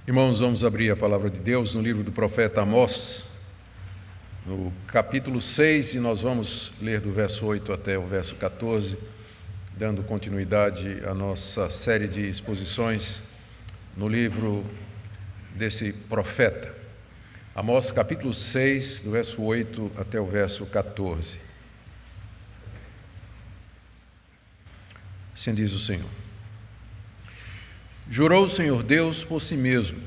Irmãos, vamos abrir a palavra de Deus no livro do profeta Amós, no capítulo 6, e nós vamos ler do verso 8 até o verso 14, dando continuidade à nossa série de exposições no livro desse profeta. Amós, capítulo 6, do verso 8 até o verso 14. Assim diz o Senhor. Jurou o Senhor Deus por si mesmo,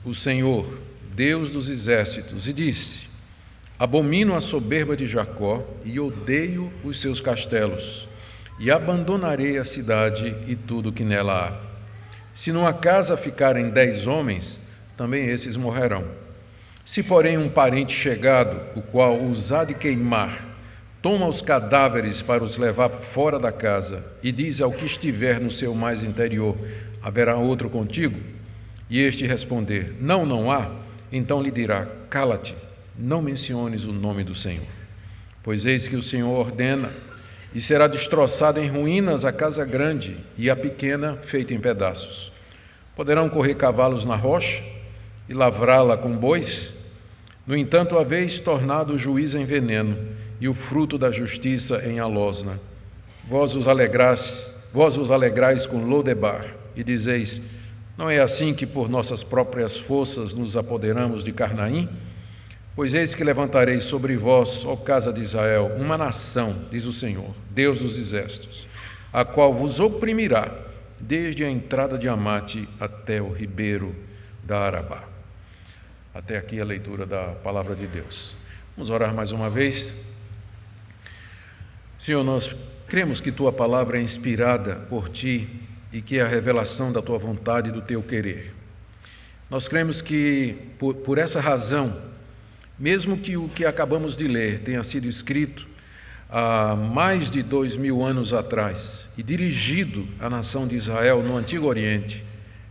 o Senhor, Deus dos exércitos, e disse: abomino a soberba de Jacó e odeio os seus castelos, e abandonarei a cidade e tudo que nela há. Se numa casa ficarem 10 homens, também esses morrerão. Se, porém, um parente chegado, o qual os há de queimar, toma os cadáveres para os levar fora da casa e diz ao que estiver no seu mais interior: haverá outro contigo? E este responder: não, não há. Então lhe dirá: cala-te, não menciones o nome do Senhor. Pois eis que o Senhor ordena, e será destroçada em ruínas a casa grande e a pequena feita em pedaços. Poderão correr cavalos na rocha e lavrá-la com bois? No entanto, haveis tornado o juiz em veneno e o fruto da justiça em alosna. Vós vos alegrais com Lodebar e dizeis: não é assim que por nossas próprias forças nos apoderamos de Carnaim? Pois eis que levantarei sobre vós, ó casa de Israel, uma nação, diz o Senhor, Deus dos exércitos, a qual vos oprimirá desde a entrada de Amate até o ribeiro da Arabá. Até aqui a leitura da palavra de Deus. Vamos orar mais uma vez. Senhor, nós cremos que Tua palavra é inspirada por Ti e que é a revelação da Tua vontade e do Teu querer. Nós cremos que, por essa razão, mesmo que o que acabamos de ler tenha sido escrito há mais de 2000 anos atrás e dirigido à nação de Israel no Antigo Oriente,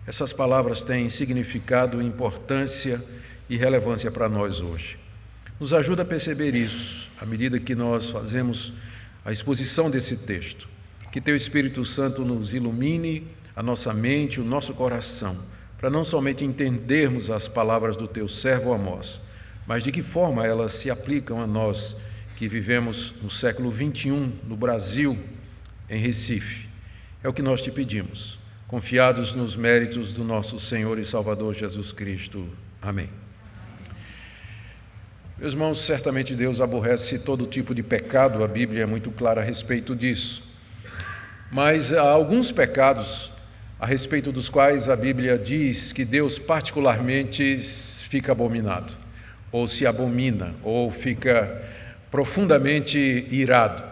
essas palavras têm significado, importância e relevância para nós hoje. Nos ajuda a perceber isso, à medida que nós fazemos a exposição desse texto. Que Teu Espírito Santo nos ilumine a nossa mente, o nosso coração, para não somente entendermos as palavras do Teu servo Amós, mas de que forma elas se aplicam a nós que vivemos no século XXI, no Brasil, em Recife. É o que nós Te pedimos, confiados nos méritos do nosso Senhor e Salvador Jesus Cristo. Amém. Meus irmãos, certamente Deus aborrece todo tipo de pecado, a Bíblia é muito clara a respeito disso. Mas há alguns pecados a respeito dos quais a Bíblia diz que Deus particularmente fica abominado, ou se abomina, ou fica profundamente irado.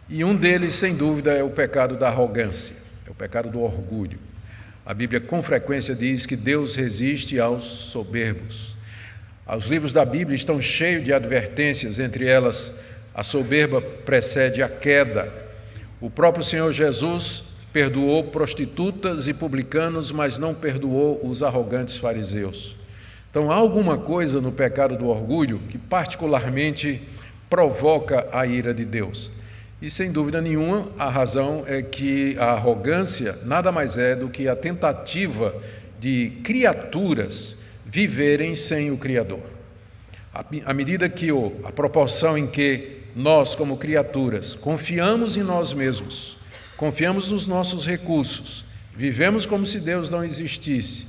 E um deles, sem dúvida, é o pecado da arrogância, é o pecado do orgulho. A Bíblia com frequência diz que Deus resiste aos soberbos. Os livros da Bíblia estão cheios de advertências, entre elas, a soberba precede a queda. O próprio Senhor Jesus perdoou prostitutas e publicanos, mas não perdoou os arrogantes fariseus. Então, há alguma coisa no pecado do orgulho que particularmente provoca a ira de Deus. E, sem dúvida nenhuma, a razão é que a arrogância nada mais é do que a tentativa de criaturas viverem sem o Criador. À medida que a proporção em que nós, como criaturas, confiamos em nós mesmos, confiamos nos nossos recursos, vivemos como se Deus não existisse,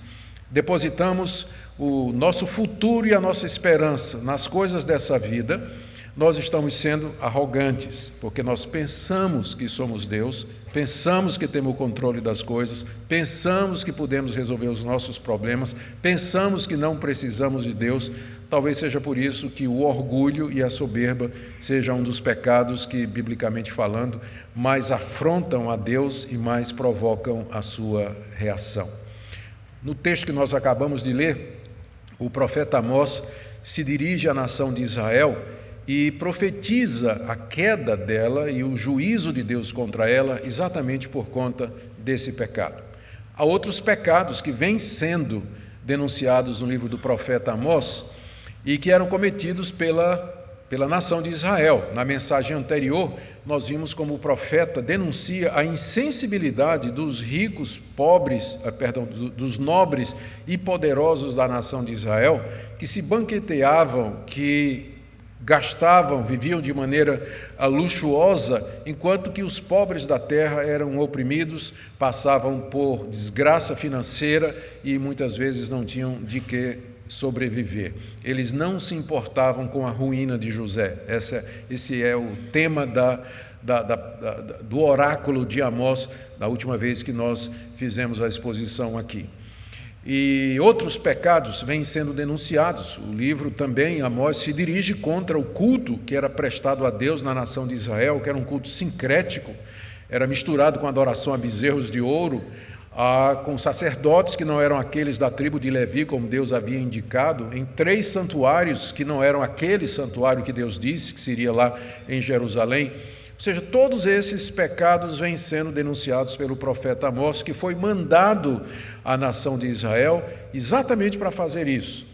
depositamos o nosso futuro e a nossa esperança nas coisas dessa vida, nós estamos sendo arrogantes, porque nós pensamos que somos Deus, pensamos que temos o controle das coisas, pensamos que podemos resolver os nossos problemas, pensamos que não precisamos de Deus. Talvez seja por isso que o orgulho e a soberba sejam um dos pecados que, biblicamente falando, mais afrontam a Deus e mais provocam a sua reação. No texto que nós acabamos de ler, o profeta Amós se dirige à nação de Israel e profetiza a queda dela e o juízo de Deus contra ela exatamente por conta desse pecado. Há outros pecados que vêm sendo denunciados no livro do profeta Amós e que eram cometidos pela pela nação de Israel. Na mensagem anterior, nós vimos como o profeta denuncia a insensibilidade dos ricos, dos nobres e poderosos da nação de Israel, que se banqueteavam, que gastavam, viviam de maneira luxuosa, enquanto que os pobres da terra eram oprimidos, passavam por desgraça financeira e muitas vezes não tinham de que sobreviver. Eles não se importavam com a ruína de José. Esse é o tema do oráculo de Amós, da última vez que nós fizemos a exposição aqui. E outros pecados vêm sendo denunciados. O livro também, Amós, se dirige contra o culto que era prestado a Deus na nação de Israel, que era um culto sincrético, era misturado com adoração a bezerros de ouro, com sacerdotes que não eram aqueles da tribo de Levi, como Deus havia indicado, em 3 santuários que não eram aquele santuário que Deus disse que seria lá em Jerusalém. Ou seja, todos esses pecados vêm sendo denunciados pelo profeta Amós, que foi mandado à nação de Israel exatamente para fazer isso.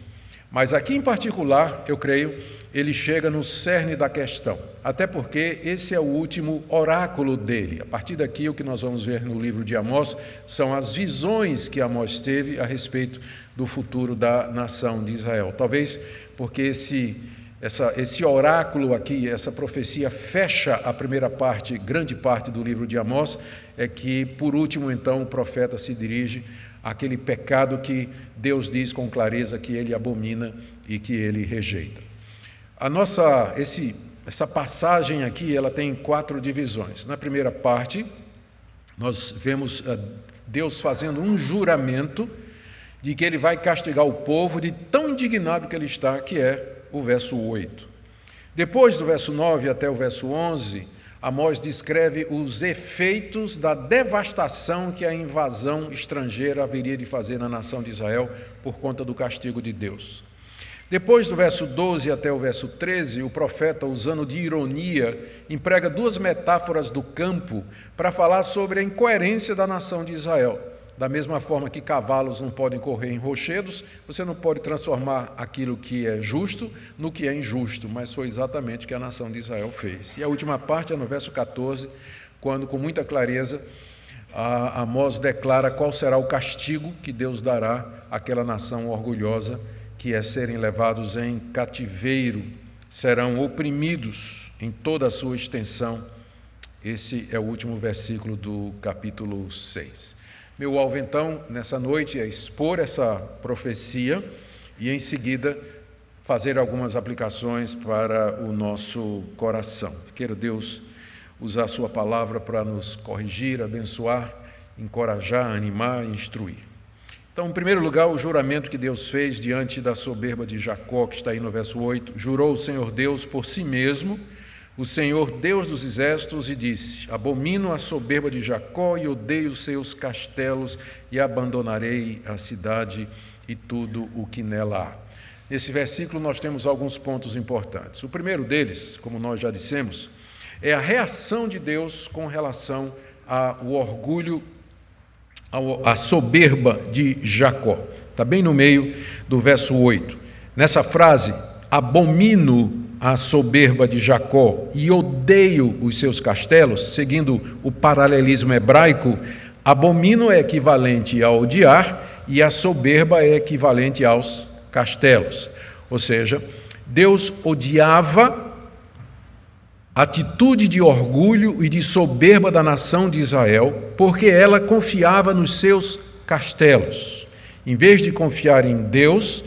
Mas aqui em particular, eu creio, ele chega no cerne da questão, até porque esse é o último oráculo dele. A partir daqui, o que nós vamos ver no livro de Amós são as visões que Amós teve a respeito do futuro da nação de Israel. Talvez porque esse oráculo aqui, essa profecia fecha a primeira parte, grande parte do livro de Amós, é que, por último, então, o profeta se dirige àquele pecado que Deus diz com clareza que ele abomina e que ele rejeita. Essa passagem aqui, ela tem 4 divisões. Na primeira parte, nós vemos Deus fazendo um juramento de que ele vai castigar o povo de tão indignado que ele está, que é o verso 8. Depois do verso 9 até o verso 11, Amós descreve os efeitos da devastação que a invasão estrangeira haveria de fazer na nação de Israel por conta do castigo de Deus. Depois do verso 12 até o verso 13, o profeta, usando de ironia, emprega 2 metáforas do campo para falar sobre a incoerência da nação de Israel. Da mesma forma que cavalos não podem correr em rochedos, você não pode transformar aquilo que é justo no que é injusto, mas foi exatamente o que a nação de Israel fez. E a última parte é no verso 14, quando, com muita clareza, Amós declara qual será o castigo que Deus dará àquela nação orgulhosa, que é serem levados em cativeiro, serão oprimidos em toda a sua extensão. Esse é o último versículo do capítulo 6. Meu alvo, então, nessa noite é expor essa profecia e, em seguida, fazer algumas aplicações para o nosso coração. Queira Deus usar a sua palavra para nos corrigir, abençoar, encorajar, animar e instruir. Então, em primeiro lugar, o juramento que Deus fez diante da soberba de Jacó, que está aí no verso 8, jurou o Senhor Deus por si mesmo, o Senhor Deus dos exércitos, e disse: abomino a soberba de Jacó e odeio os seus castelos, e abandonarei a cidade e tudo o que nela há. Nesse versículo nós temos alguns pontos importantes. O primeiro deles, como nós já dissemos, é a reação de Deus com relação ao orgulho, a soberba de Jacó. Está bem no meio do verso 8. Nessa frase, abomino a soberba de Jacó e odeio os seus castelos, seguindo o paralelismo hebraico, abomino é equivalente a odiar e a soberba é equivalente aos castelos. Ou seja, Deus odiava a atitude de orgulho e de soberba da nação de Israel, porque ela confiava nos seus castelos. Em vez de confiar em Deus,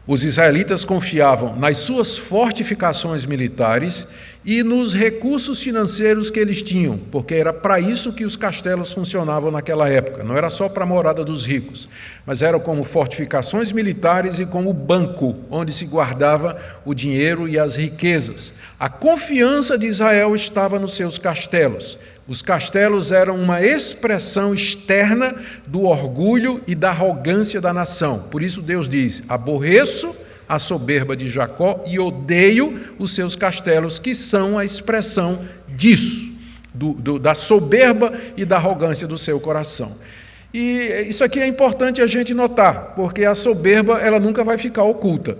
os israelitas confiavam nas suas fortificações militares e nos recursos financeiros que eles tinham, porque era para isso que os castelos funcionavam naquela época. Não era só para a morada dos ricos, mas eram como fortificações militares e como banco, onde se guardava o dinheiro e as riquezas. A confiança de Israel estava nos seus castelos. Os castelos eram uma expressão externa do orgulho e da arrogância da nação. Por isso Deus diz: aborreço a soberba de Jacó e odeio os seus castelos, que são a expressão disso, da soberba e da arrogância do seu coração. E isso aqui é importante a gente notar, porque a soberba ela nunca vai ficar oculta.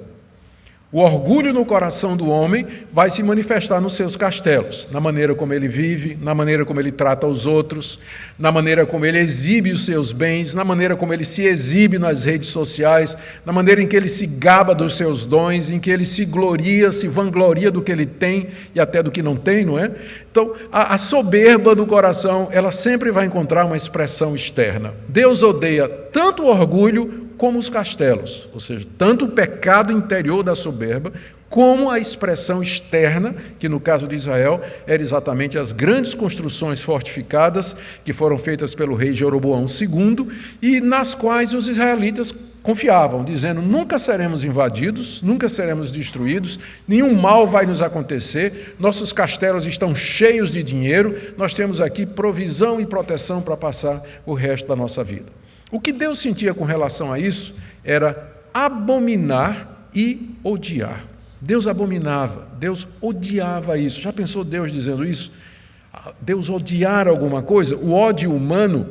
O orgulho no coração do homem vai se manifestar nos seus castelos, na maneira como ele vive, na maneira como ele trata os outros, na maneira como ele exibe os seus bens, na maneira como ele se exibe nas redes sociais, na maneira em que ele se gaba dos seus dons, em que ele se gloria, se vangloria do que ele tem e até do que não tem, não é? Então, a soberba do coração, ela sempre vai encontrar uma expressão externa. Deus odeia tanto o orgulho como os castelos, ou seja, tanto o pecado interior da soberba, como a expressão externa, que no caso de Israel, era exatamente as grandes construções fortificadas que foram feitas pelo rei Jeroboão II e nas quais os israelitas confiavam, dizendo: nunca seremos invadidos, nunca seremos destruídos, nenhum mal vai nos acontecer, nossos castelos estão cheios de dinheiro, nós temos aqui provisão e proteção para passar o resto da nossa vida. O que Deus sentia com relação a isso era abominar e odiar. Deus abominava, Deus odiava isso. Já pensou Deus dizendo isso? Deus odiar alguma coisa? O ódio humano,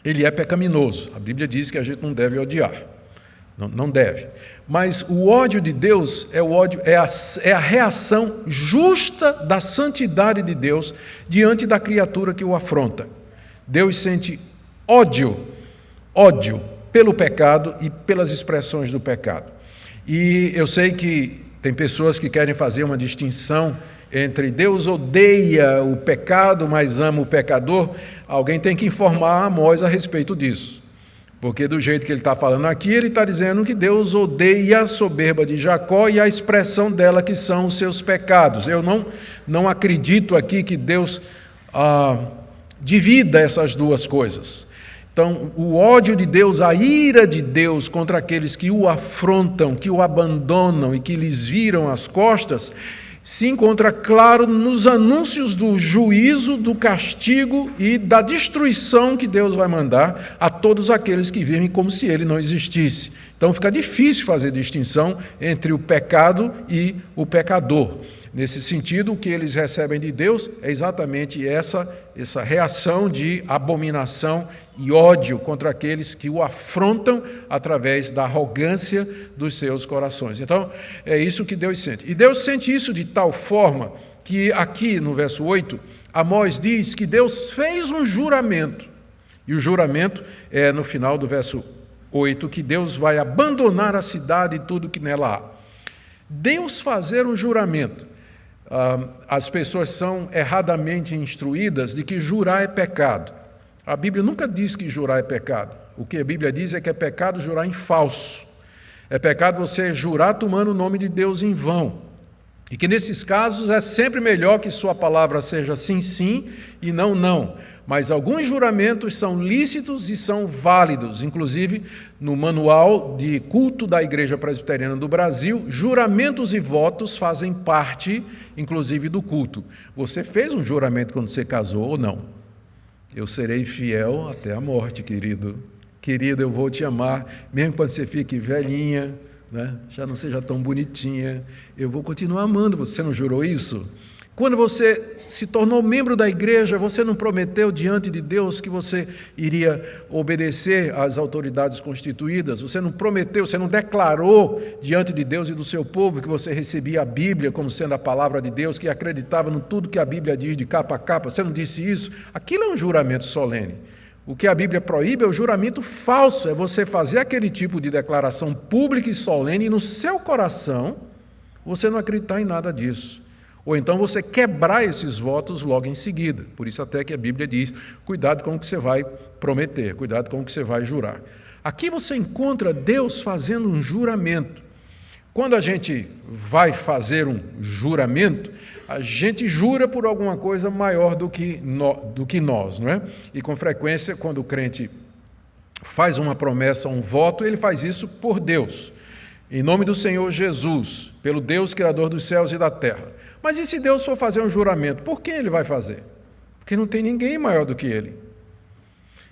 ele é pecaminoso. A Bíblia diz que a gente não deve odiar. Não deve. Mas o ódio de Deus é a reação justa da santidade de Deus diante da criatura que o afronta. Deus sente ódio pelo pecado e pelas expressões do pecado. E eu sei que tem pessoas que querem fazer uma distinção entre Deus odeia o pecado, mas ama o pecador. Alguém tem que informar Amós a respeito disso. Porque do jeito que ele está falando aqui, ele está dizendo que Deus odeia a soberba de Jacó e a expressão dela, que são os seus pecados. Eu não acredito aqui que Deus divida essas duas coisas. Então, o ódio de Deus, a ira de Deus contra aqueles que o afrontam, que o abandonam e que lhes viram as costas, se encontra claro nos anúncios do juízo, do castigo e da destruição que Deus vai mandar a todos aqueles que vivem como se ele não existisse. Então, fica difícil fazer distinção entre o pecado e o pecador. Nesse sentido, o que eles recebem de Deus é exatamente essa reação de abominação e ódio contra aqueles que o afrontam através da arrogância dos seus corações. Então, é isso que Deus sente. E Deus sente isso de tal forma que aqui no verso 8, Amós diz que Deus fez um juramento. E o juramento é no final do verso 8, que Deus vai abandonar a cidade e tudo que nela há. Deus fazer um juramento. As pessoas são erradamente instruídas de que jurar é pecado. A Bíblia nunca diz que jurar é pecado. O que a Bíblia diz é que é pecado jurar em falso. É pecado você jurar tomando o nome de Deus em vão. E que nesses casos é sempre melhor que sua palavra seja sim, sim e não, não. Mas alguns juramentos são lícitos e são válidos. Inclusive, no manual de culto da Igreja Presbiteriana do Brasil, juramentos e votos fazem parte, inclusive, do culto. Você fez um juramento quando você casou ou não? Eu serei fiel até a morte, querido. Querida, eu vou te amar, mesmo quando você fique velhinha, né? Já não seja tão bonitinha, eu vou continuar amando. Você não jurou isso? Quando você se tornou membro da igreja, você não prometeu diante de Deus que você iria obedecer às autoridades constituídas? Você não prometeu, você não declarou diante de Deus e do seu povo que você recebia a Bíblia como sendo a palavra de Deus, que acreditava no tudo que a Bíblia diz de capa a capa? Você não disse isso? Aquilo é um juramento solene. O que a Bíblia proíbe é o juramento falso, é você fazer aquele tipo de declaração pública e solene e no seu coração você não acreditar em nada disso. Ou então você quebrar esses votos logo em seguida. Por isso até que a Bíblia diz, cuidado com o que você vai prometer, cuidado com o que você vai jurar. Aqui você encontra Deus fazendo um juramento. Quando a gente vai fazer um juramento, a gente jura por alguma coisa maior do que nós, não é? E com frequência, quando o crente faz uma promessa, um voto, ele faz isso por Deus. Em nome do Senhor Jesus, pelo Deus Criador dos céus e da terra. Mas e se Deus for fazer um juramento? Por quem ele vai fazer? Porque não tem ninguém maior do que ele.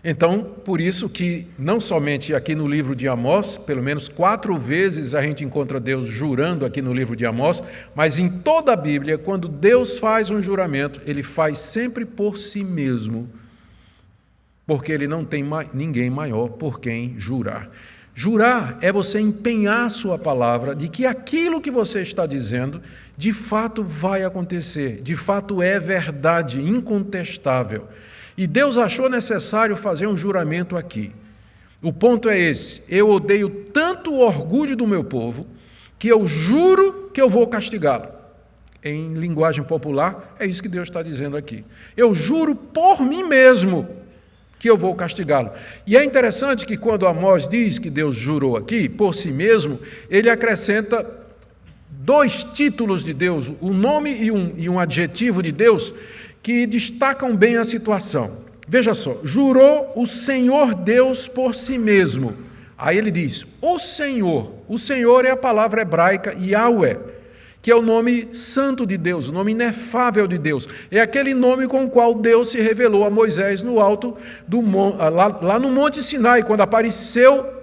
Então, por isso que não somente aqui no livro de Amós, pelo menos 4 vezes a gente encontra Deus jurando aqui no livro de Amós, mas em toda a Bíblia, quando Deus faz um juramento, ele faz sempre por si mesmo, porque ele não tem ninguém maior por quem jurar. Jurar é você empenhar a sua palavra de que aquilo que você está dizendo, de fato vai acontecer, de fato é verdade, incontestável. E Deus achou necessário fazer um juramento aqui. O ponto é esse: eu odeio tanto o orgulho do meu povo, que eu juro que eu vou castigá-lo. Em linguagem popular, é isso que Deus está dizendo aqui. Eu juro por mim mesmo que eu vou castigá-lo. E é interessante que quando Amós diz que Deus jurou aqui, por si mesmo, ele acrescenta dois títulos de Deus, um nome e um adjetivo de Deus, que destacam bem a situação. Veja só, jurou o Senhor Deus por si mesmo. Aí ele diz, o Senhor é a palavra hebraica Yahweh, que é o nome santo de Deus, o nome inefável de Deus. É aquele nome com o qual Deus se revelou a Moisés no alto lá no Monte Sinai, quando apareceu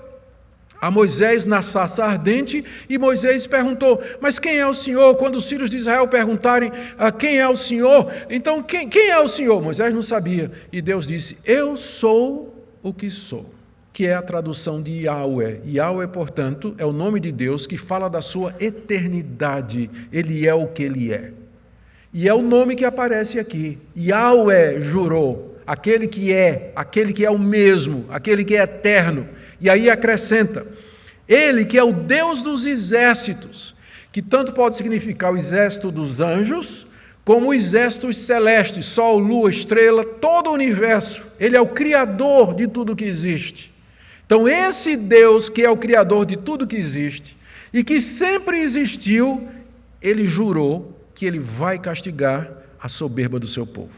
a Moisés na sarça ardente, e Moisés perguntou, mas quem é o Senhor? Quando os filhos de Israel perguntarem quem é o Senhor, então quem é o Senhor? Moisés não sabia, e Deus disse, eu sou o que sou, que é a tradução de Yahweh. Yahweh, portanto, é o nome de Deus que fala da sua eternidade, ele é o que ele é. E é o nome que aparece aqui, Yahweh jurou, aquele que é o mesmo, aquele que é eterno. E aí acrescenta, ele que é o Deus dos exércitos, que tanto pode significar o exército dos anjos, como os exércitos celestes, sol, lua, estrela, todo o universo. Ele é o criador de tudo que existe. Então esse Deus que é o criador de tudo que existe, e que sempre existiu, ele jurou que ele vai castigar a soberba do seu povo.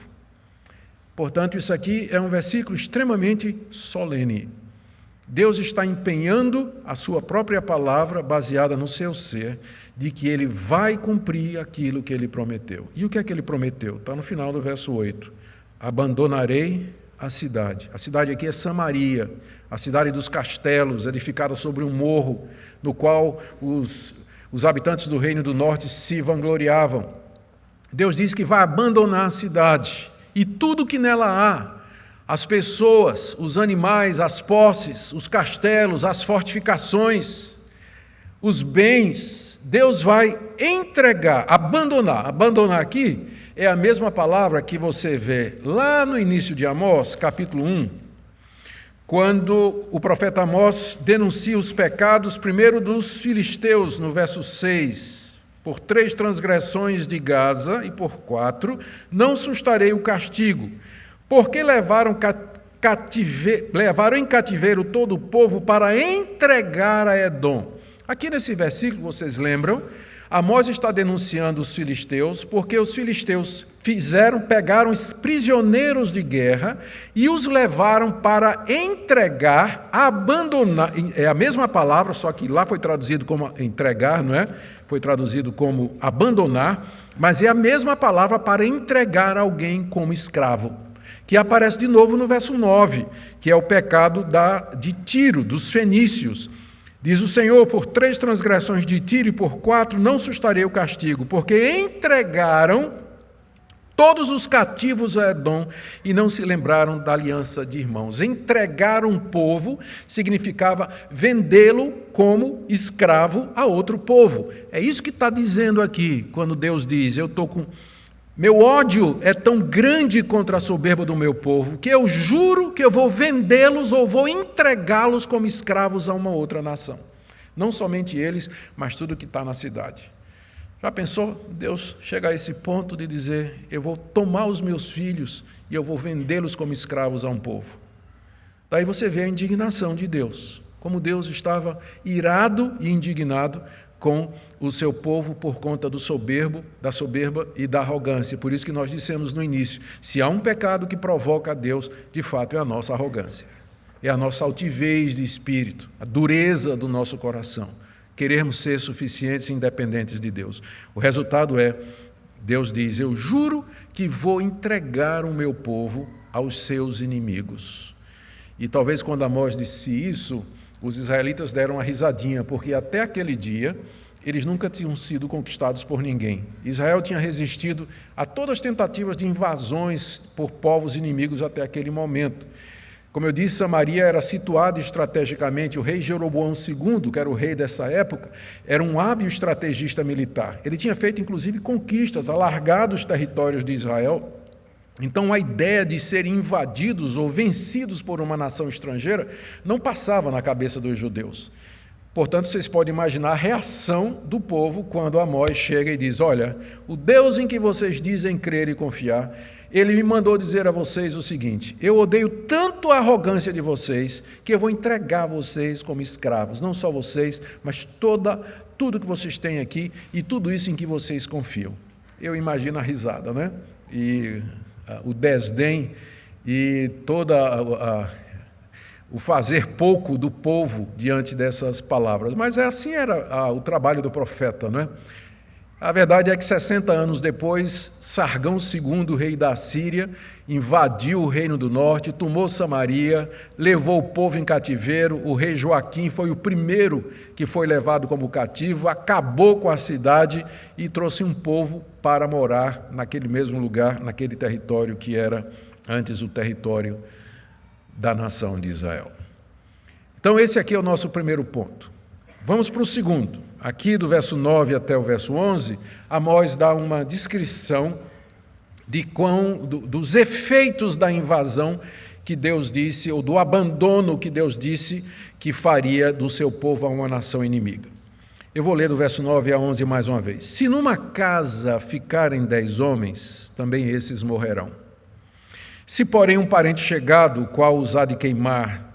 Portanto, isso aqui é um versículo extremamente solene. Deus está empenhando a sua própria palavra, baseada no seu ser, de que ele vai cumprir aquilo que ele prometeu. E o que é que ele prometeu? Está no final do verso 8. Abandonarei a cidade. A cidade aqui é Samaria, a cidade dos castelos, edificada sobre um morro, no qual os habitantes do Reino do Norte se vangloriavam. Deus diz que vai abandonar a cidade e tudo que nela há. As pessoas, os animais, as posses, os castelos, as fortificações, os bens, Deus vai entregar, abandonar. Abandonar aqui é a mesma palavra que você vê lá no início de Amós, capítulo 1, quando o profeta Amós denuncia os pecados, primeiro dos filisteus, no verso 6, por 3 transgressões de Gaza e por 4, não sustarei o castigo, porque levaram em cativeiro todo o povo para entregar a Edom. Aqui nesse versículo, vocês lembram, Amós está denunciando os filisteus, porque os filisteus pegaram os prisioneiros de guerra e os levaram para entregar, abandonar, é a mesma palavra, só que lá foi traduzido como entregar, não é? Foi traduzido como abandonar, mas é a mesma palavra para entregar alguém como escravo, que aparece de novo no verso 9, que é o pecado de Tiro, dos fenícios. Diz o Senhor, por 3 transgressões de Tiro e por 4 não sustarei o castigo, porque entregaram todos os cativos a Edom e não se lembraram da aliança de irmãos. Entregar um povo significava vendê-lo como escravo a outro povo. É isso que está dizendo aqui, quando Deus diz, meu ódio é tão grande contra a soberba do meu povo, que eu juro que eu vou vendê-los ou vou entregá-los como escravos a uma outra nação. Não somente eles, mas tudo que está na cidade. Já pensou? Deus chega a esse ponto de dizer, eu vou tomar os meus filhos e eu vou vendê-los como escravos a um povo. Daí você vê a indignação de Deus, como Deus estava irado e indignado com o seu povo por conta da soberba e da arrogância. Por isso que nós dissemos no início, se há um pecado que provoca a Deus, de fato é a nossa arrogância, é a nossa altivez de espírito, a dureza do nosso coração, querermos ser suficientes e independentes de Deus. O resultado é, Deus diz, eu juro que vou entregar o meu povo aos seus inimigos. E talvez quando Amós disse isso, os israelitas deram uma risadinha, porque até aquele dia eles nunca tinham sido conquistados por ninguém. Israel tinha resistido a todas as tentativas de invasões por povos inimigos até aquele momento. Como eu disse, Samaria era situada estrategicamente. O rei Jeroboão II, que era o rei dessa época, era um hábil estrategista militar. Ele tinha feito, inclusive, conquistas, alargado os territórios de Israel. Então, a ideia de serem invadidos ou vencidos por uma nação estrangeira não passava na cabeça dos judeus. Portanto, vocês podem imaginar a reação do povo quando Amós chega e diz: olha, o Deus em que vocês dizem crer e confiar, ele me mandou dizer a vocês o seguinte: eu odeio tanto a arrogância de vocês que eu vou entregar vocês como escravos, não só vocês, mas tudo que vocês têm aqui e tudo isso em que vocês confiam. Eu imagino a risada, né? E o desdém e o fazer pouco do povo diante dessas palavras. Mas assim era o trabalho do profeta, não é? A verdade é que 60 anos depois, Sargão II, rei da Síria, invadiu o reino do norte, tomou Samaria, levou o povo em cativeiro. O rei Joaquim foi o primeiro que foi levado como cativo, acabou com a cidade e trouxe um povo para morar naquele mesmo lugar, naquele território que era antes o território da nação de Israel. Então esse aqui é o nosso primeiro ponto. Vamos para o segundo. Aqui do verso 9 até o verso 11, Amós dá uma descrição dos efeitos da invasão que Deus disse, ou do abandono que Deus disse que faria do seu povo a uma nação inimiga. Eu vou ler do verso 9 a 11 mais uma vez. Se numa casa ficarem 10 homens, também esses morrerão. Se, porém, um parente chegado, o qual os há de queimar,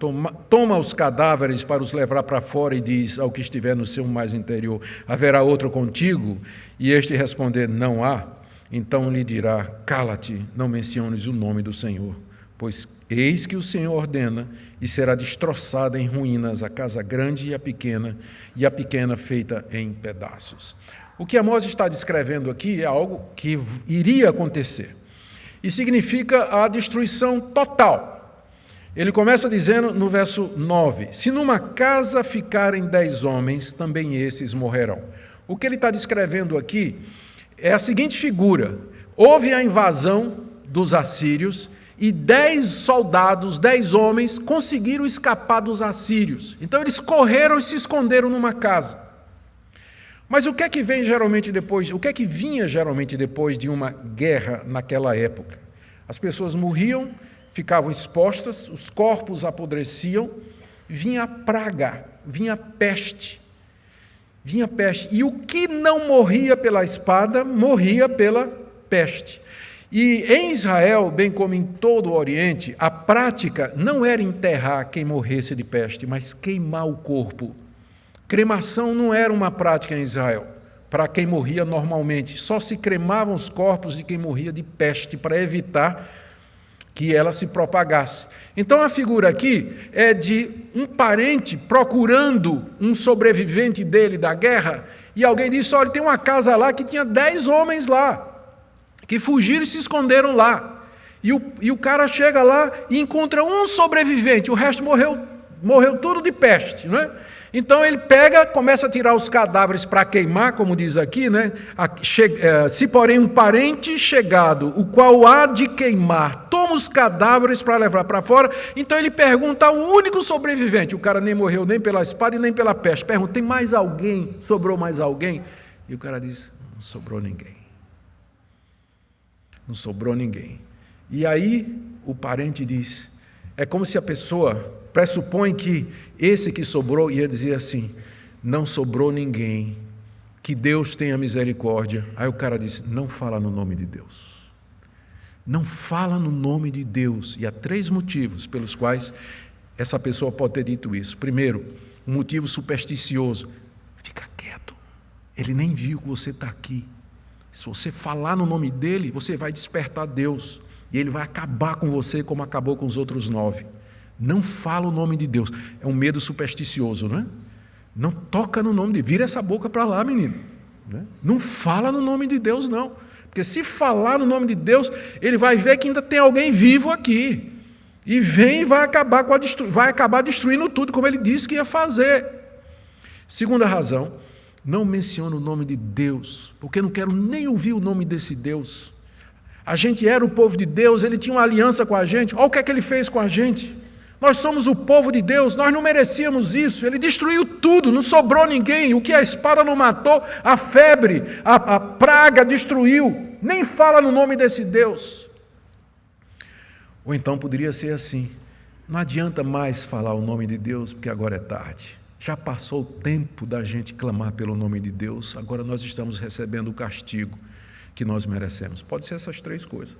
toma os cadáveres para os levar para fora e diz ao que estiver no seu mais interior: haverá outro contigo? E este responder: não há. Então lhe dirá: cala-te, não menciones o nome do Senhor, pois eis que o Senhor ordena, e será destroçada em ruínas a casa grande e a pequena feita em pedaços. O que Amós está descrevendo aqui é algo que iria acontecer. E significa a destruição total. Ele começa dizendo no verso 9: se numa casa ficarem 10 homens, também esses morrerão. O que ele está descrevendo aqui é a seguinte figura: houve a invasão dos assírios e 10 soldados, 10 homens, conseguiram escapar dos assírios. Então eles correram e se esconderam numa casa. Mas o que é que vem geralmente depois? O que é que vinha geralmente depois de uma guerra naquela época? As pessoas morriam, ficavam expostas, os corpos apodreciam, vinha praga, vinha peste. E o que não morria pela espada, morria pela peste. E em Israel, bem como em todo o Oriente, a prática não era enterrar quem morresse de peste, mas queimar o corpo. Cremação não era uma prática em Israel, para quem morria normalmente. Só se cremavam os corpos de quem morria de peste, para evitar que ela se propagasse. Então a figura aqui é de um parente procurando um sobrevivente dele da guerra, e alguém disse: olha, tem uma casa lá que tinha 10 homens lá, que fugiram e se esconderam lá. E o cara chega lá e encontra um sobrevivente, o resto morreu tudo de peste, não é? Então ele pega, começa a tirar os cadáveres para queimar, como diz aqui, né? Se porém um parente chegado, o qual há de queimar, toma os cadáveres para levar para fora. Então ele pergunta ao único sobrevivente, o cara nem morreu nem pela espada e nem pela peste, pergunta: tem mais alguém? Sobrou mais alguém? E o cara diz: não sobrou ninguém. Não sobrou ninguém. E aí o parente diz, é como se a pessoa pressupõe que esse que sobrou ia dizer assim: não sobrou ninguém, que Deus tenha misericórdia. Aí o cara diz: não fala no nome de Deus. Não fala no nome de Deus. E há 3 motivos pelos quais essa pessoa pode ter dito isso. Primeiro, um motivo supersticioso: fica quieto, ele nem viu que você está aqui. Se você falar no nome dele, você vai despertar Deus, e ele vai acabar com você como acabou com os outros 9. Não fala o nome de Deus. É um medo supersticioso, não é? Não toca no nome de Deus. Vira essa boca para lá, menino. Não fala no nome de Deus, não. Porque se falar no nome de Deus, ele vai ver que ainda tem alguém vivo aqui. E vem e vai acabar destruindo tudo, como ele disse que ia fazer. Segunda razão, não menciona o nome de Deus, porque eu não quero nem ouvir o nome desse Deus. A gente era o povo de Deus, ele tinha uma aliança com a gente. Olha o que é que ele fez com a gente. Nós somos o povo de Deus, nós não merecíamos isso. Ele destruiu tudo, não sobrou ninguém. O que a espada não matou, a febre, a praga destruiu. Nem fala no nome desse Deus. Ou então poderia ser assim: não adianta mais falar o nome de Deus, porque agora é tarde. Já passou o tempo da gente clamar pelo nome de Deus, agora nós estamos recebendo o castigo que nós merecemos. Pode ser essas três coisas,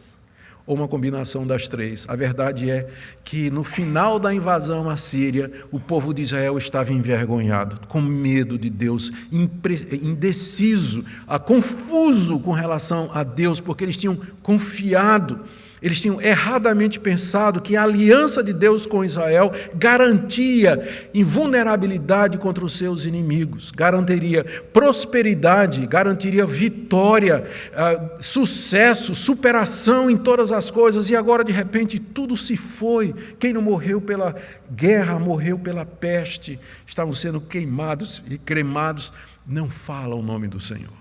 ou uma combinação das três. A verdade é que no final da invasão à Síria, o povo de Israel estava envergonhado, com medo de Deus, indeciso, confuso com relação a Deus, porque eles tinham confiado, eles tinham erradamente pensado que a aliança de Deus com Israel garantia invulnerabilidade contra os seus inimigos, garantiria prosperidade, garantiria vitória, sucesso, superação em todas as coisas, e agora de repente tudo se foi. Quem não morreu pela guerra, morreu pela peste, estavam sendo queimados e cremados. Não fala o nome do Senhor.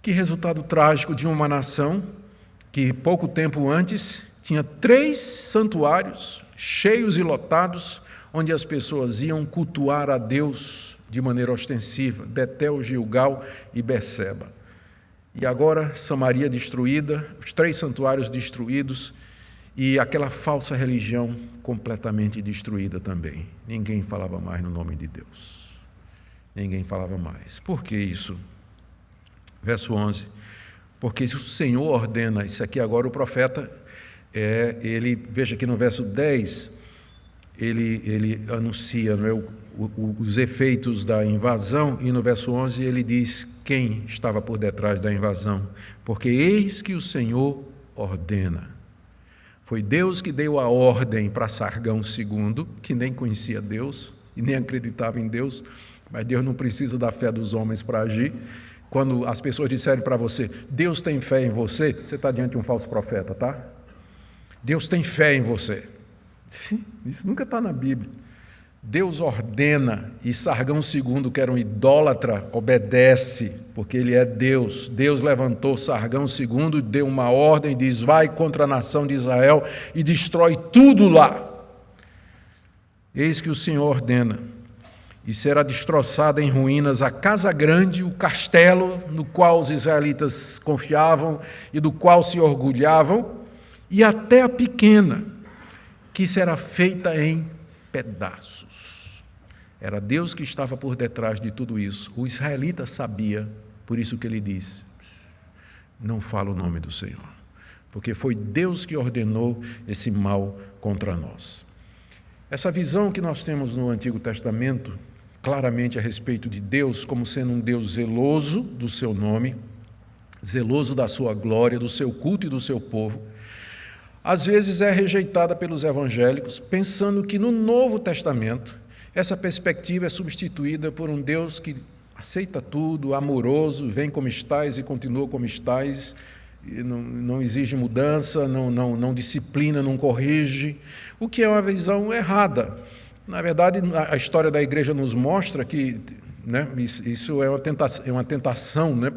Que resultado trágico de uma nação que pouco tempo antes tinha 3 santuários cheios e lotados, onde as pessoas iam cultuar a Deus de maneira ostensiva: Betel, Gilgal e Beceba. E agora Samaria destruída, os 3 santuários destruídos e aquela falsa religião completamente destruída também. Ninguém falava mais no nome de Deus. Ninguém falava mais. Por que isso? Verso 11. Porque se o Senhor ordena, isso aqui agora o profeta, veja que no verso 10, ele anuncia, não é, os efeitos da invasão, e no verso 11 ele diz quem estava por detrás da invasão. Porque eis que o Senhor ordena. Foi Deus que deu a ordem para Sargão II, que nem conhecia Deus e nem acreditava em Deus, mas Deus não precisa da fé dos homens para agir. Quando as pessoas disserem para você: Deus tem fé em você, você está diante de um falso profeta, tá? Deus tem fé em você. Isso nunca está na Bíblia. Deus ordena, e Sargão II, que era um idólatra, obedece, porque ele é Deus. Deus levantou Sargão II, deu uma ordem, diz: vai contra a nação de Israel e destrói tudo lá. Eis que o Senhor ordena: e será destroçada em ruínas a casa grande, o castelo no qual os israelitas confiavam e do qual se orgulhavam, e até a pequena, que será feita em pedaços. Era Deus que estava por detrás de tudo isso. O israelita sabia, por isso que ele disse: não fala o nome do Senhor, porque foi Deus que ordenou esse mal contra nós. Essa visão que nós temos no Antigo Testamento, claramente a respeito de Deus como sendo um Deus zeloso do seu nome, zeloso da sua glória, do seu culto e do seu povo, às vezes é rejeitada pelos evangélicos, pensando que no Novo Testamento essa perspectiva é substituída por um Deus que aceita tudo, amoroso, vem como estás e continua como estás, e não exige mudança, não disciplina, não corrige, o que é uma visão errada. Na verdade, a história da igreja nos mostra que, né, isso é uma tentação, né,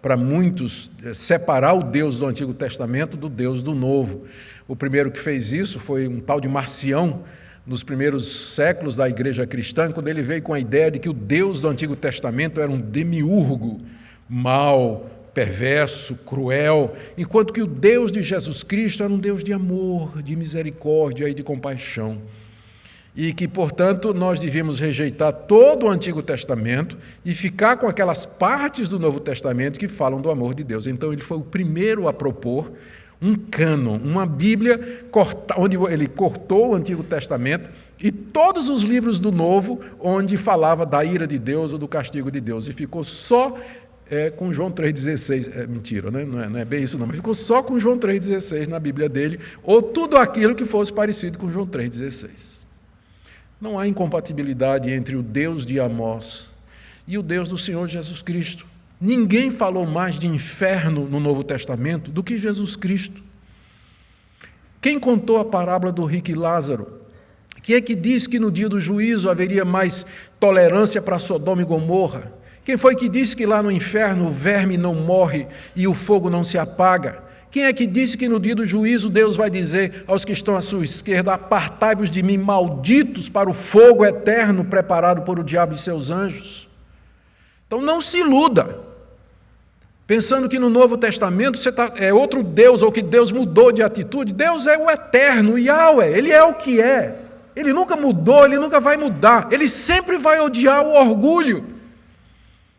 para muitos, separar o Deus do Antigo Testamento do Deus do Novo. O primeiro que fez isso foi um tal de Marcião, nos primeiros séculos da igreja cristã, quando ele veio com a ideia de que o Deus do Antigo Testamento era um demiurgo, mau, perverso, cruel, enquanto que o Deus de Jesus Cristo era um Deus de amor, de misericórdia e de compaixão. E que, portanto, nós devíamos rejeitar todo o Antigo Testamento e ficar com aquelas partes do Novo Testamento que falam do amor de Deus. Então, ele foi o primeiro a propor um cânon, uma Bíblia onde ele cortou o Antigo Testamento e todos os livros do Novo onde falava da ira de Deus ou do castigo de Deus, e ficou só com João 3,16, mentira, né? Não é bem isso não, mas ficou só com João 3,16 na Bíblia dele, ou tudo aquilo que fosse parecido com João 3,16. Não há incompatibilidade entre o Deus de Amós e o Deus do Senhor Jesus Cristo. Ninguém falou mais de inferno no Novo Testamento do que Jesus Cristo. Quem contou a parábola do rico e Lázaro? Quem é que diz que no dia do juízo haveria mais tolerância para Sodoma e Gomorra? Quem foi que disse que lá no inferno o verme não morre e o fogo não se apaga? Quem é que disse que no dia do juízo Deus vai dizer aos que estão à sua esquerda: apartai-vos de mim, malditos, para o fogo eterno preparado por o diabo e seus anjos? Então não se iluda, pensando que no Novo Testamento é outro Deus, ou que Deus mudou de atitude. Deus é o eterno, Yahweh, Ele é o que é. Ele nunca mudou, Ele nunca vai mudar. Ele sempre vai odiar o orgulho.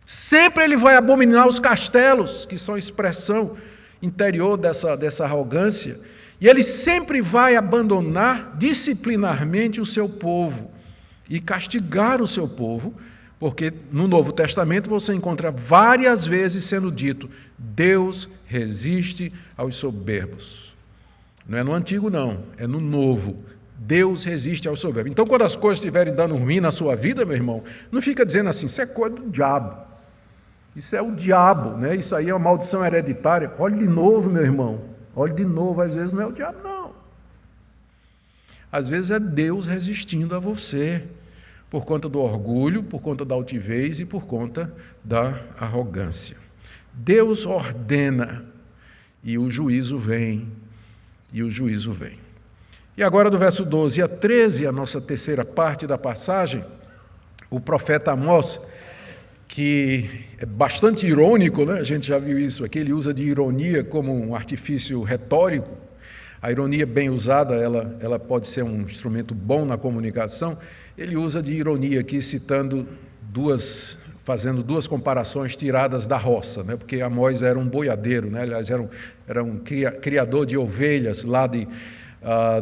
Sempre Ele vai abominar os castelos, que são expressão interior dessa arrogância. E Ele sempre vai abandonar disciplinarmente o seu povo e castigar o seu povo, porque no Novo Testamento você encontra várias vezes sendo dito: Deus resiste aos soberbos. Não é no Antigo, não, é no Novo. Deus resiste aos soberbos. Então, quando as coisas estiverem dando ruim na sua vida, meu irmão, não fica dizendo assim: isso é coisa do diabo. Isso é o diabo, né? Isso aí é uma maldição hereditária. Olhe de novo, meu irmão. Olhe de novo, às vezes não é o diabo, não. Às vezes é Deus resistindo a você, por conta do orgulho, por conta da altivez e por conta da arrogância. Deus ordena e o juízo vem, e o juízo vem. E agora do verso 12 a 13, a nossa terceira parte da passagem, o profeta Amós, que é bastante irônico, né? A gente já viu isso aqui, ele usa de ironia como um artifício retórico. A ironia bem usada, ela pode ser um instrumento bom na comunicação. Ele usa de ironia aqui, fazendo duas comparações tiradas da roça, né? Porque Amós era um boiadeiro, né? Aliás, era um criador de ovelhas lá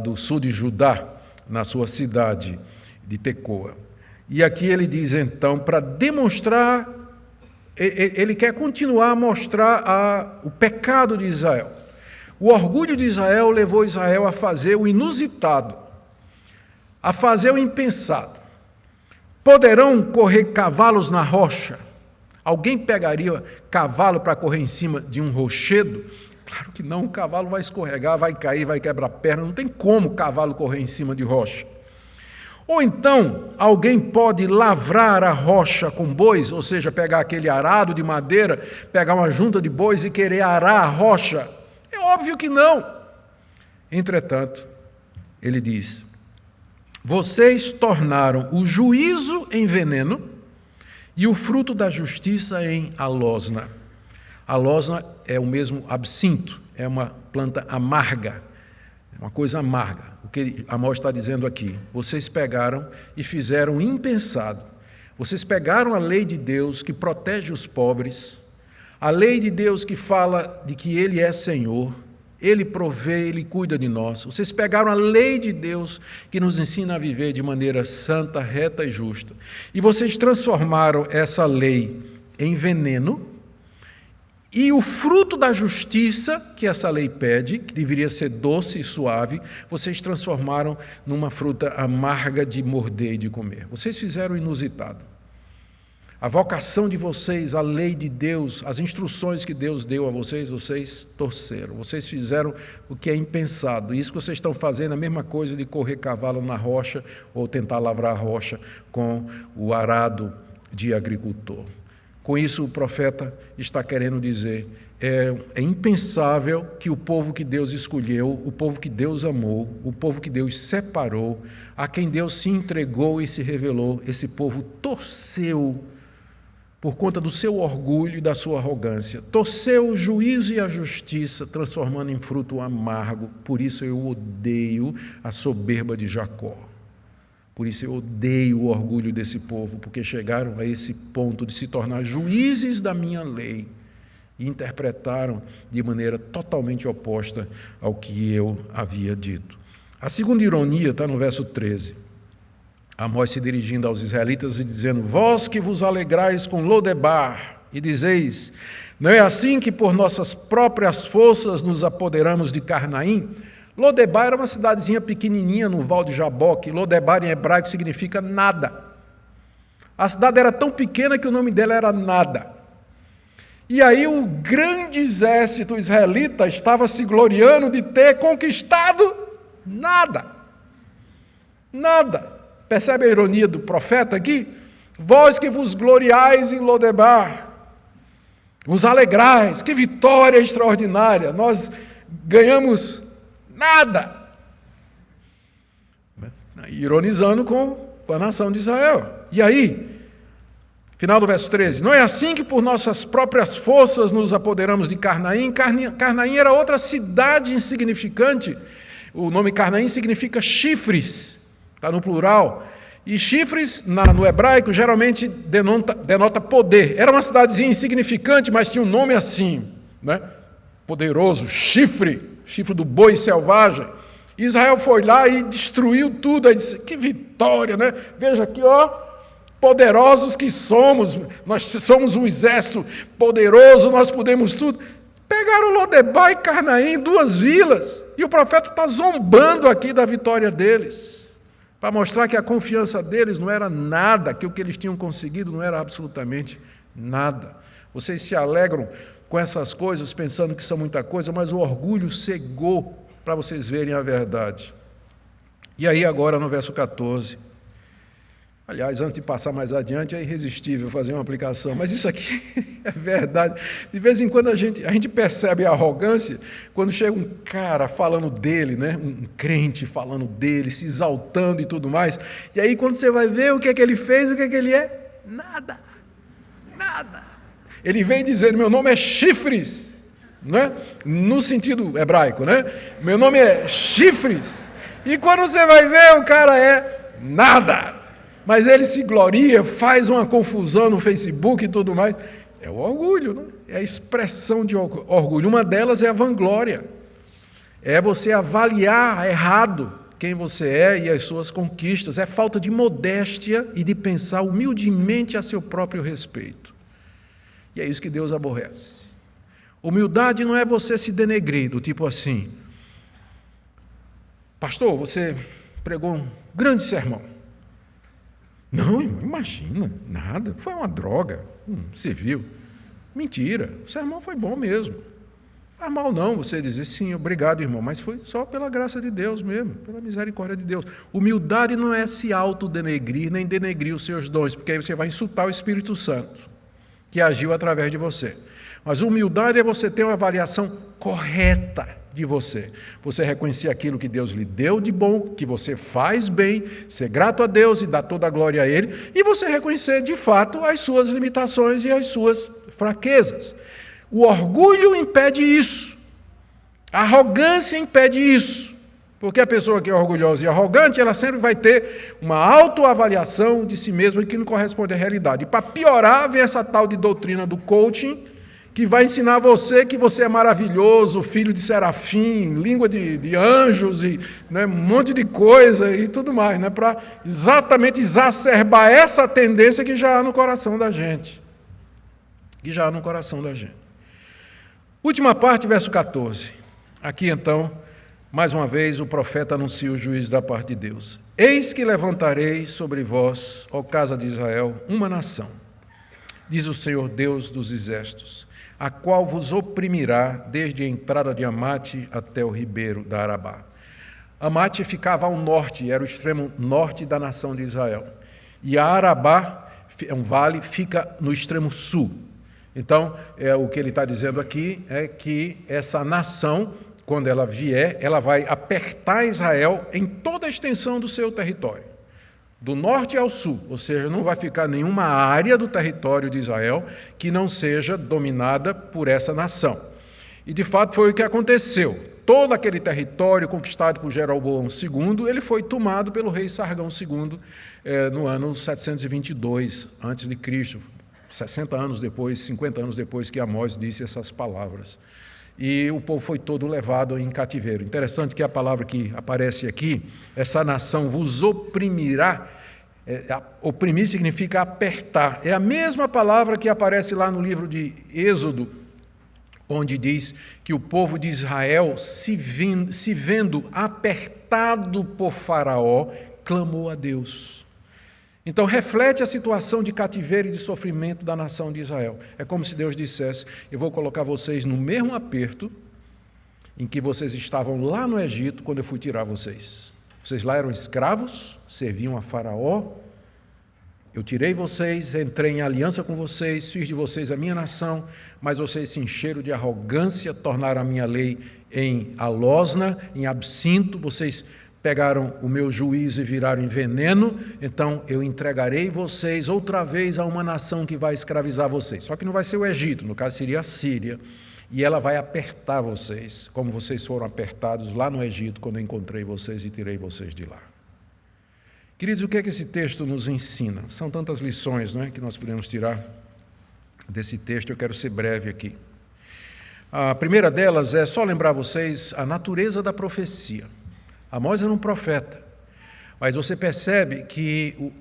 do sul de Judá, na sua cidade de Tecoa. E aqui ele diz, então, para demonstrar, ele quer continuar a mostrar o pecado de Israel. O orgulho de Israel levou Israel a fazer o inusitado, a fazer o impensado. Poderão correr cavalos na rocha? Alguém pegaria cavalo para correr em cima de um rochedo? Claro que não, o cavalo vai escorregar, vai cair, vai quebrar a perna, não tem como o cavalo correr em cima de rocha. Ou então, alguém pode lavrar a rocha com bois, ou seja, pegar aquele arado de madeira, pegar uma junta de bois e querer arar a rocha? É óbvio que não. Entretanto, ele diz: vocês tornaram o juízo em veneno e o fruto da justiça em alosna. Alosna é o mesmo absinto, é uma planta amarga, é uma coisa amarga. O que Amós está dizendo aqui: vocês pegaram e fizeram o impensado. Vocês pegaram a lei de Deus que protege os pobres, a lei de Deus que fala de que Ele é Senhor, Ele provê, Ele cuida de nós. Vocês pegaram a lei de Deus que nos ensina a viver de maneira santa, reta e justa, e vocês transformaram essa lei em veneno. E o fruto da justiça que essa lei pede, que deveria ser doce e suave, vocês transformaram numa fruta amarga de morder e de comer. Vocês fizeram o inusitado. A vocação de vocês, a lei de Deus, as instruções que Deus deu a vocês, vocês torceram. Vocês fizeram o que é impensado. Isso que vocês estão fazendo é a mesma coisa de correr cavalo na rocha ou tentar lavrar a rocha com o arado de agricultor. Com isso, o profeta está querendo dizer: é impensável que o povo que Deus escolheu, o povo que Deus amou, o povo que Deus separou, a quem Deus se entregou e se revelou, esse povo torceu por conta do seu orgulho e da sua arrogância. Torceu o juízo e a justiça, transformando em fruto amargo. Por isso eu odeio a soberba de Jacó. Por isso eu odeio o orgulho desse povo, porque chegaram a esse ponto de se tornar juízes da minha lei e interpretaram de maneira totalmente oposta ao que eu havia dito. A segunda ironia está no verso 13. Amós se dirigindo aos israelitas e dizendo: vós que vos alegrais com Lodebar e dizeis: não é assim que por nossas próprias forças nos apoderamos de Carnaim? Lodebar era uma cidadezinha pequenininha no Val de Jaboque. Lodebar em hebraico significa nada. A cidade era tão pequena que o nome dela era Nada. E aí o grande exército israelita estava se gloriando de ter conquistado nada. Nada. Percebe a ironia do profeta aqui? Vós que vos gloriais em Lodebar, vos alegrais, que vitória extraordinária. Nós ganhamos nada. Ironizando com a nação de Israel. E aí, final do verso 13, não é assim que por nossas próprias forças nos apoderamos de Carnaim? Carnaim era outra cidade insignificante. O nome Carnaim significa chifres, está no plural. E chifres, no hebraico, geralmente denota poder. Era uma cidadezinha insignificante, mas tinha um nome assim, né? Poderoso, chifre do boi selvagem. Israel foi lá e destruiu tudo. Aí disse, que vitória, né? Veja aqui, ó, poderosos que somos, nós somos um exército poderoso, nós podemos tudo. Pegaram Lodebar e Carnaim, 2 vilas, e o profeta está zombando aqui da vitória deles, para mostrar que a confiança deles não era nada, que o que eles tinham conseguido não era absolutamente nada. Vocês se alegram com essas coisas, pensando que são muita coisa, mas o orgulho cegou para vocês verem a verdade. E aí agora no verso 14, aliás, antes de passar mais adiante, é irresistível fazer uma aplicação, mas isso aqui é verdade. De vez em quando a gente percebe a arrogância quando chega um cara falando dele, né? Um crente falando dele, se exaltando e tudo mais, e aí quando você vai ver o que é que ele fez, o que é que ele é? Nada. Ele vem dizendo, meu nome é Chifres, né? No sentido hebraico, né? Meu nome é Chifres, e quando você vai ver, o cara é nada. Mas ele se gloria, faz uma confusão no Facebook e tudo mais. É o orgulho, né? É a expressão de orgulho. Uma delas é a vanglória. É você avaliar errado quem você é e as suas conquistas. É falta de modéstia e de pensar humildemente a seu próprio respeito. E é isso que Deus aborrece. Humildade não é você se denegrir, do tipo assim, pastor, você pregou um grande sermão. Não, imagina, nada, foi uma droga, você viu. Mentira, o sermão foi bom mesmo. Não faz mal não você dizer, sim, obrigado, irmão, mas foi só pela graça de Deus mesmo, pela misericórdia de Deus. Humildade não é se autodenegrir, nem denegrir os seus dons, porque aí você vai insultar o Espírito Santo, que agiu através de você. Mas humildade é você ter uma avaliação correta de você. Você reconhecer aquilo que Deus lhe deu de bom, que você faz bem, ser grato a Deus e dar toda a glória a Ele, e você reconhecer de fato as suas limitações e as suas fraquezas. O orgulho impede isso. A arrogância impede isso. Porque a pessoa que é orgulhosa e arrogante, ela sempre vai ter uma autoavaliação de si mesma que não corresponde à realidade. E para piorar, vem essa tal de doutrina do coaching, que vai ensinar você que você é maravilhoso, filho de serafim, língua de anjos, e né, um monte de coisa e tudo mais, né, para exatamente exacerbar essa tendência que já há no coração da gente. Última parte, verso 14. Aqui, então, mais uma vez, o profeta anuncia o juízo da parte de Deus. Eis que levantarei sobre vós, ó casa de Israel, uma nação, diz o Senhor Deus dos exércitos, a qual vos oprimirá desde a entrada de Amate até o ribeiro da Arabá. Amate ficava ao norte, era o extremo norte da nação de Israel. E a Arabá, é um vale, fica no extremo sul. Então, o que ele está dizendo aqui é que essa nação, quando ela vier, ela vai apertar Israel em toda a extensão do seu território. Do norte ao sul, ou seja, não vai ficar nenhuma área do território de Israel que não seja dominada por essa nação. E de fato foi o que aconteceu. Todo aquele território conquistado por Jeroboão II, ele foi tomado pelo rei Sargão II no ano 722 a.C., 60 anos depois, 50 anos depois que Amós disse essas palavras. E o povo foi todo levado em cativeiro. Interessante que a palavra que aparece aqui, essa nação vos oprimirá. Oprimir significa apertar. É a mesma palavra que aparece lá no livro de Êxodo, onde diz que o povo de Israel, se vendo apertado por Faraó, clamou a Deus. Então, reflete a situação de cativeiro e de sofrimento da nação de Israel. É como se Deus dissesse, eu vou colocar vocês no mesmo aperto em que vocês estavam lá no Egito, quando eu fui tirar vocês. Vocês lá eram escravos, serviam a Faraó, Eu tirei vocês, entrei em aliança com vocês, fiz de vocês a minha nação, mas vocês se encheram de arrogância, tornaram a minha lei em alosna, em absinto, vocês pegaram o meu juízo e viraram em veneno, então eu entregarei vocês outra vez a uma nação que vai escravizar vocês. Só que não vai ser o Egito, no caso seria a Síria, e ela vai apertar vocês, como vocês foram apertados lá no Egito, quando eu encontrei vocês e tirei vocês de lá. Queridos, o que é que esse texto nos ensina? São tantas lições, não é, que nós podemos tirar desse texto, eu quero ser breve aqui. A primeira delas é só lembrar vocês a natureza da profecia. Amós era um profeta, mas você percebe que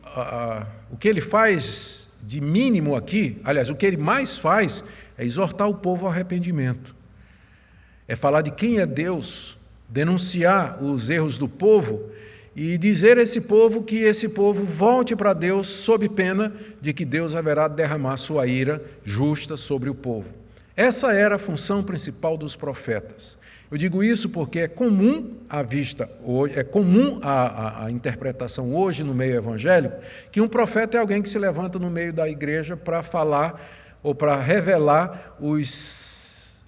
o que ele faz de mínimo aqui, aliás, o que ele mais faz é exortar o povo ao arrependimento. É falar de quem é Deus, denunciar os erros do povo e dizer a esse povo que esse povo volte para Deus sob pena de que Deus haverá de derramar sua ira justa sobre o povo. Essa era a função principal dos profetas. Eu digo isso porque é comum a vista hoje, é comum a interpretação hoje no meio evangélico que um profeta é alguém que se levanta no meio da igreja para falar ou para revelar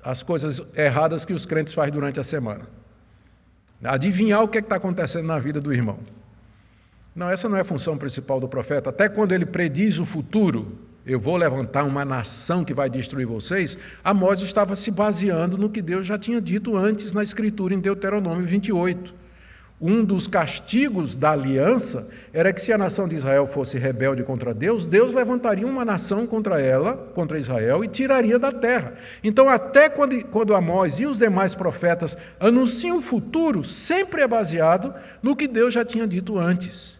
as coisas erradas que os crentes fazem durante a semana. Adivinhar o que está acontecendo na vida do irmão. Não, essa não é a função principal do profeta. Até quando ele prediz o futuro, eu vou levantar uma nação que vai destruir vocês, Amós estava se baseando no que Deus já tinha dito antes na Escritura, em Deuteronômio 28. Um dos castigos da aliança era que se a nação de Israel fosse rebelde contra Deus, Deus levantaria uma nação contra ela, contra Israel, e tiraria da terra. Então, até quando Amós e os demais profetas anunciam o futuro, sempre é baseado no que Deus já tinha dito antes.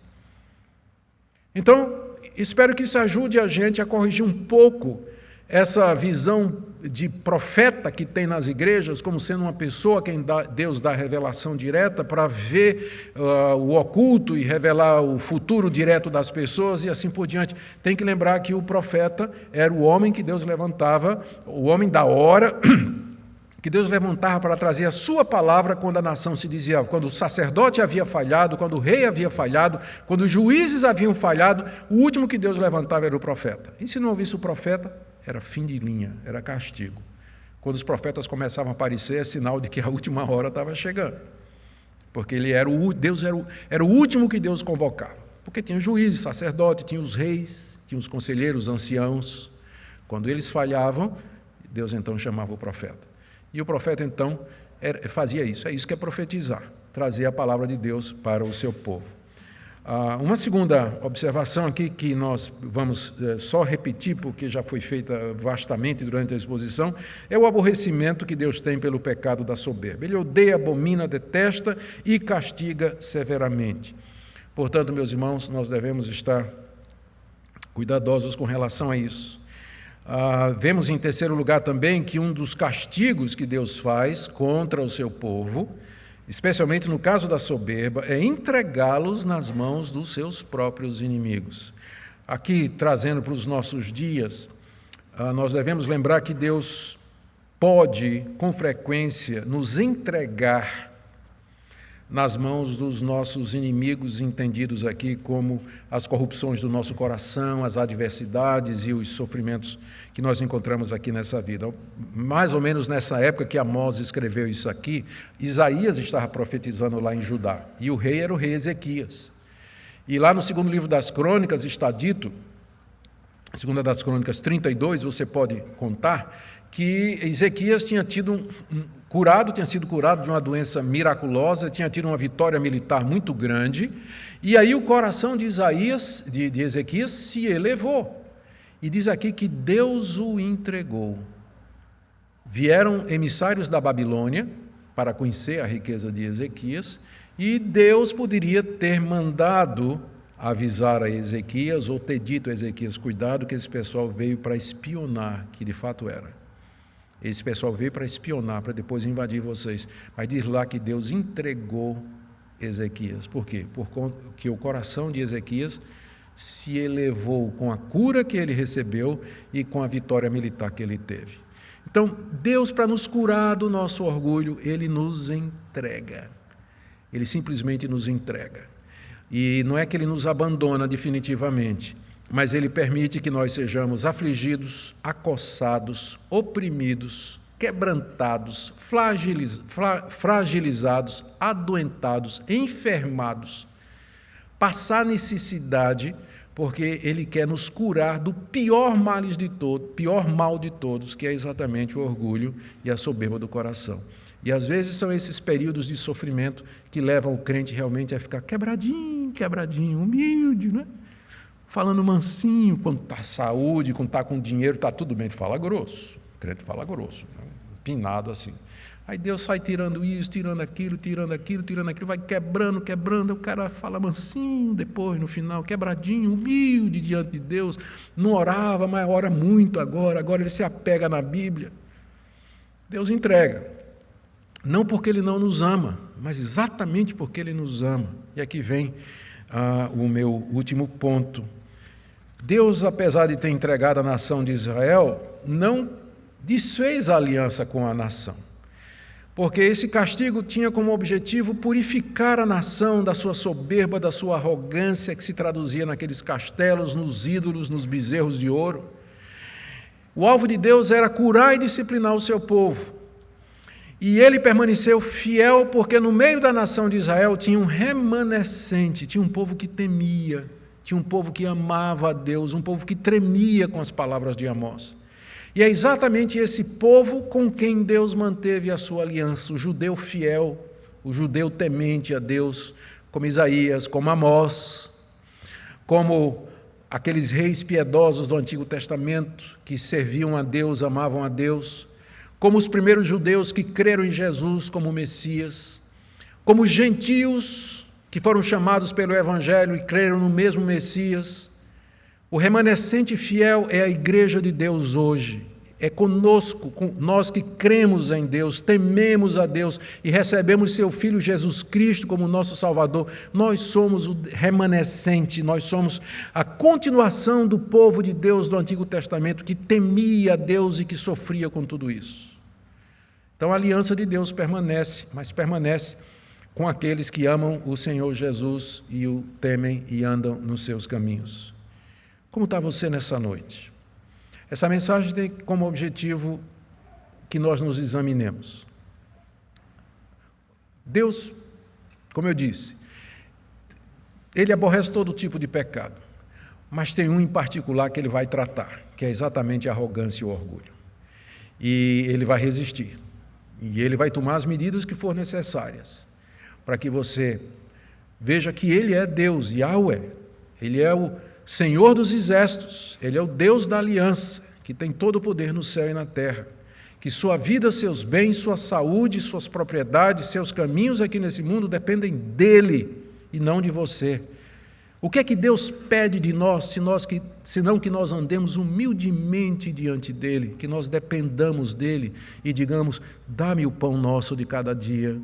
Então, espero que isso ajude a gente a corrigir um pouco essa visão de profeta que tem nas igrejas, como sendo uma pessoa a quem Deus dá revelação direta para ver o oculto e revelar o futuro direto das pessoas e assim por diante. Tem que lembrar que o profeta era o homem que Deus levantava, o homem da hora, que Deus levantava para trazer a sua palavra quando a nação se dizia, quando o sacerdote havia falhado, quando o rei havia falhado, quando os juízes haviam falhado, o último que Deus levantava era o profeta. E se não ouvisse o profeta, era fim de linha, era castigo. Quando os profetas começavam a aparecer, é sinal de que a última hora estava chegando. Porque Deus era o último que Deus convocava. Porque tinha juízes, sacerdote, tinha os reis, tinha os conselheiros, anciãos. Quando eles falhavam, Deus então chamava o profeta. E o profeta então fazia isso. É isso que é profetizar, trazer a palavra de Deus para o seu povo. Uma segunda observação aqui que nós vamos só repetir, porque já foi feita vastamente durante a exposição, é o aborrecimento que Deus tem pelo pecado da soberba. Ele odeia, abomina, detesta e castiga severamente. Portanto, meus irmãos, nós devemos estar cuidadosos com relação a isso. Vemos em terceiro lugar também que um dos castigos que Deus faz contra o seu povo, especialmente no caso da soberba, é entregá-los nas mãos dos seus próprios inimigos. Aqui, trazendo para os nossos dias, nós devemos lembrar que Deus pode, com frequência, nos entregar nas mãos dos nossos inimigos, entendidos aqui como as corrupções do nosso coração, as adversidades e os sofrimentos que nós encontramos aqui nessa vida. Mais ou menos nessa época que Amós escreveu isso aqui, Isaías estava profetizando lá em Judá, e o rei era o rei Ezequias. E lá no segundo livro das Crônicas está dito, segunda das Crônicas 32, você pode contar, que Ezequias tinha sido curado de uma doença miraculosa, tinha tido uma vitória militar muito grande, e aí o coração de Ezequias se elevou. E diz aqui que Deus o entregou. Vieram emissários da Babilônia para conhecer a riqueza de Ezequias, e Deus poderia ter mandado avisar a Ezequias, ou ter dito a Ezequias, cuidado que esse pessoal veio para espionar, que de fato era. Esse pessoal veio para espionar, para depois invadir vocês. Mas diz lá que Deus entregou Ezequias. Por quê? Porque o coração de Ezequias se elevou com a cura que ele recebeu e com a vitória militar que ele teve. Então, Deus, para nos curar do nosso orgulho, Ele nos entrega. Ele simplesmente nos entrega. E não é que Ele nos abandona definitivamente. mas Ele permite que nós sejamos afligidos, acossados, oprimidos, quebrantados, fragilizados, adoentados, enfermados, passar necessidade, porque Ele quer nos curar do pior mal de todos, que é exatamente o orgulho e a soberba do coração. E às vezes são esses períodos de sofrimento que levam o crente realmente a ficar quebradinho, humilde, né? Falando mansinho, quando está saúde, quando está com dinheiro, está tudo bem, fala grosso. O crente fala grosso, né? Empinado assim. Aí Deus sai tirando isso, tirando aquilo, vai quebrando, o cara fala mansinho depois, no final, quebradinho, humilde diante de Deus, não orava, mas ora muito agora ele se apega na Bíblia. Deus entrega, não porque Ele não nos ama, mas exatamente porque Ele nos ama. E aqui vem o meu último ponto. Deus, apesar de ter entregado a nação de Israel, não desfez a aliança com a nação. Porque esse castigo tinha como objetivo purificar a nação da sua soberba, da sua arrogância, que se traduzia naqueles castelos, nos ídolos, nos bezerros de ouro. O alvo de Deus era curar e disciplinar o seu povo. E Ele permaneceu fiel, porque no meio da nação de Israel tinha um remanescente, tinha um povo que temia, tinha um povo que amava a Deus, um povo que tremia com as palavras de Amós. E é exatamente esse povo com quem Deus manteve a sua aliança, o judeu fiel, o judeu temente a Deus, como Isaías, como Amós, como aqueles reis piedosos do Antigo Testamento que serviam a Deus, amavam a Deus, como os primeiros judeus que creram em Jesus como Messias, como os gentios que foram chamados pelo Evangelho e creram no mesmo Messias. O remanescente fiel é a igreja de Deus hoje. É conosco, nós que cremos em Deus, tememos a Deus e recebemos seu Filho Jesus Cristo como nosso Salvador. Nós somos o remanescente, nós somos a continuação do povo de Deus do Antigo Testamento que temia a Deus e que sofria com tudo isso. Então a aliança de Deus permanece, mas permanece com aqueles que amam o Senhor Jesus e o temem e andam nos seus caminhos. Como está você nessa noite? Essa mensagem tem como objetivo que nós nos examinemos. Deus, como eu disse, Ele aborrece todo tipo de pecado, mas tem um em particular que Ele vai tratar, que é exatamente a arrogância e o orgulho. E Ele vai resistir, e Ele vai tomar as medidas que for necessárias, para que você veja que Ele é Deus, Yahweh, Ele é o Senhor dos exércitos, Ele é o Deus da aliança, que tem todo o poder no céu e na terra, que sua vida, seus bens, sua saúde, suas propriedades, seus caminhos aqui nesse mundo dependem dEle e não de você. O que é que Deus pede de nós, senão que nós andemos humildemente diante dEle, que nós dependamos dEle e digamos, dá-me o pão nosso de cada dia,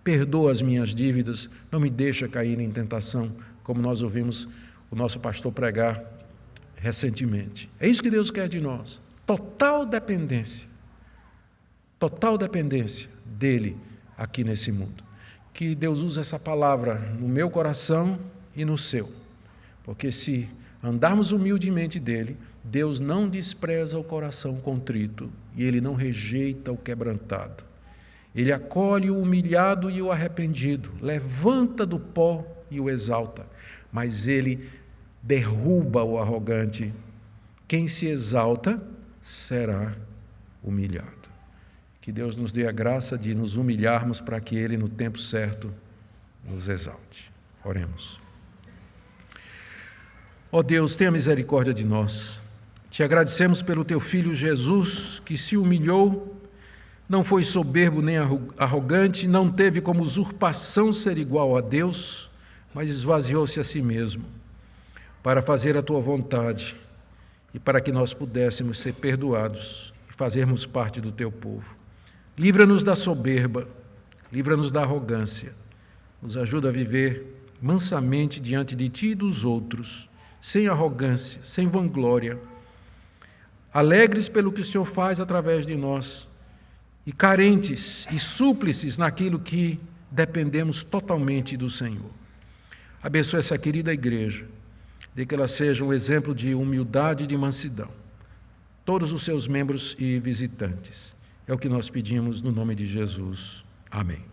perdoa as minhas dívidas, não me deixa cair em tentação, como nós ouvimos o nosso pastor pregar recentemente. É isso que Deus quer de nós. Total dependência dEle aqui nesse mundo. Que Deus use essa palavra no meu coração e no seu. Porque se andarmos humildemente dEle, Deus não despreza o coração contrito e Ele não rejeita o quebrantado. Ele acolhe o humilhado e o arrependido, levanta do pó e o exalta, mas Ele derruba o arrogante. Quem se exalta será humilhado. Que Deus nos dê a graça de nos humilharmos para que Ele, no tempo certo, nos exalte. Oremos. Ó Deus, tenha misericórdia de nós. Te agradecemos pelo Teu Filho Jesus, que se humilhou, não foi soberbo nem arrogante, não teve como usurpação ser igual a Deus, mas esvaziou-se a si mesmo, para fazer a Tua vontade e para que nós pudéssemos ser perdoados e fazermos parte do Teu povo. Livra-nos da soberba, livra-nos da arrogância, nos ajuda a viver mansamente diante de Ti e dos outros, sem arrogância, sem vanglória, alegres pelo que o Senhor faz através de nós e carentes e súplices naquilo que dependemos totalmente do Senhor. Abençoe essa querida igreja. de que ela seja um exemplo de humildade e de mansidão. Todos os seus membros e visitantes. É o que nós pedimos no nome de Jesus. Amém.